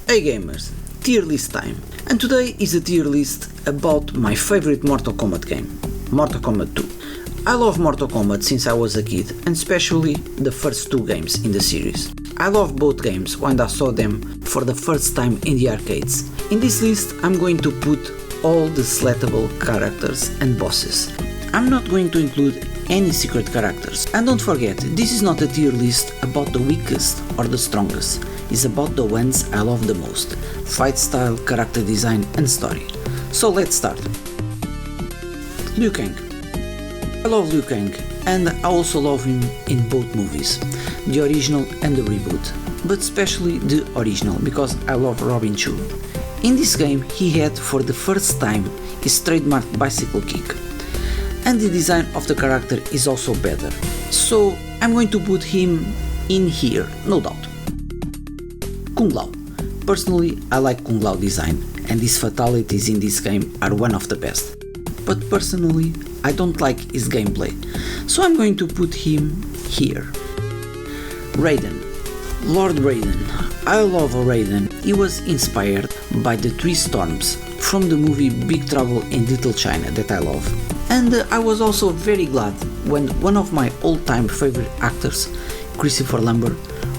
Hey gamers, tier list time, and today is a tier list about my favorite Mortal Kombat game, Mortal Kombat 2. I love Mortal Kombat since I was a kid, and especially the first two games in the series. I love both games when I saw them for the first time in the arcades. In this list I'm going to put all the selectable characters and bosses. I'm not going to include any secret characters. And don't forget, this is not a tier list about the weakest or the strongest. It's about the ones I love the most. Fight style, character design and story. So let's start. Liu Kang. I love Liu Kang, and I also love him in both movies, the original and the reboot, but especially the original because I love Robin Chu. In this game he had for the first time his trademark bicycle kick, and the design of the character is also better, so I'm going to put him in here, no doubt. Kung Lao. Personally, I like Kung Lao design, and his fatalities in this game are one of the best. But personally, I don't like his gameplay, so I'm going to put him here. Raiden. Lord Raiden. I love Raiden. He was inspired by the three storms from the movie Big Trouble in Little China that I love. And I was also very glad when one of my all-time favorite actors, Christopher Lambert,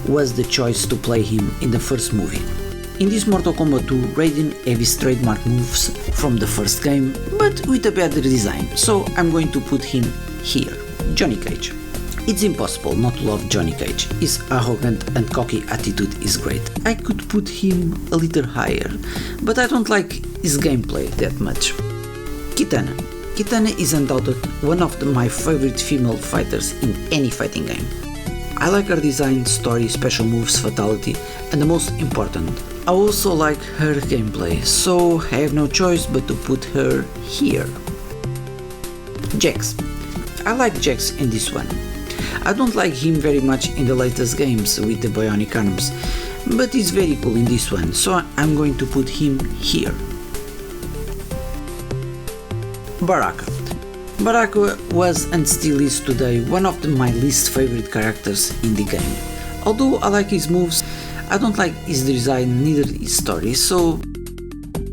was the choice to play him in the first movie. In this Mortal Kombat 2, Raiden have his trademark moves from the first game, but with a better design, so I'm going to put him here. Johnny Cage. It's impossible not to love Johnny Cage. His arrogant and cocky attitude is great. I could put him a little higher, but I don't like his gameplay that much. Kitana. Kitana is undoubted one of my favorite female fighters in any fighting game. I like her design, story, special moves, fatality, and the most important, I also like her gameplay, so I have no choice but to put her here. Jax. I like Jax in this one. I don't like him very much in the latest games with the bionic arms, but he's very cool in this one, so I'm going to put him here. Baraka. Baraka was and still is today one of my least favorite characters in the game. Although I like his moves, I don't like his design, neither his story, so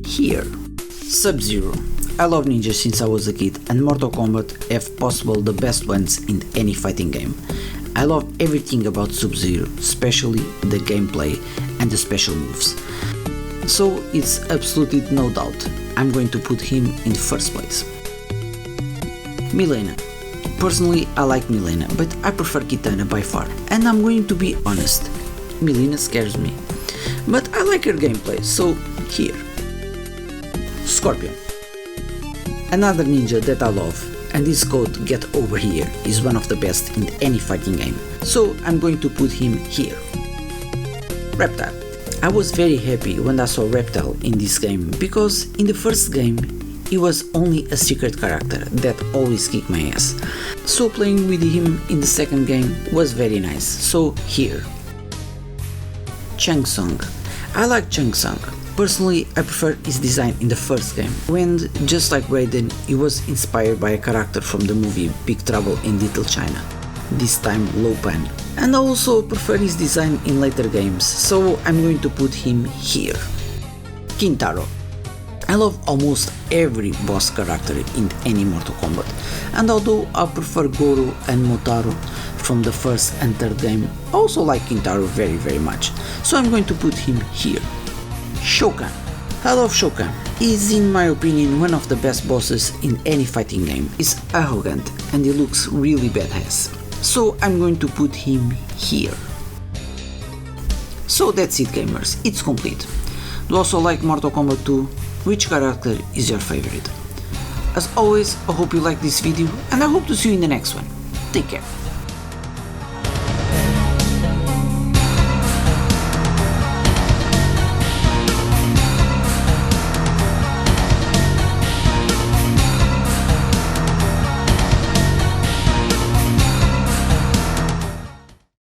here. Sub-Zero. I love ninjas since I was a kid, and Mortal Kombat have possible the best ones in any fighting game. I love everything about Sub-Zero, especially the gameplay and the special moves. So it's absolutely no doubt, I'm going to put him in first place. Mileena. Personally, I like Mileena, but I prefer Kitana by far, and I'm going to be honest, Mileena scares me. But I like her gameplay, so here. Scorpion. Another ninja that I love, and his code Get Over Here is one of the best in any fighting game, so I'm going to put him here. Reptile. I was very happy when I saw Reptile in this game, because in the first game he was only a secret character that always kicked my ass, so playing with him in the second game was very nice, so here. Shang Tsung. I like Shang Tsung. Personally, I prefer his design in the first game, when, just like Raiden, he was inspired by a character from the movie Big Trouble in Little China, this time Lo Pan. And I also prefer his design in later games, so I'm going to put him here. Kintaro. I love almost every boss character in any Mortal Kombat, and although I prefer Goro and Motaro from the first and third game, I also like Kintaro very much, so I'm going to put him here. Shao Kahn. I love Shao Kahn. He is, in my opinion, one of the best bosses in any fighting game. He's arrogant and he looks really badass, so I'm going to put him here. So that's it gamers, it's complete. Do you also like Mortal Kombat 2? Which character is your favorite? As always, I hope you like this video and I hope to see you in the next one. Take care.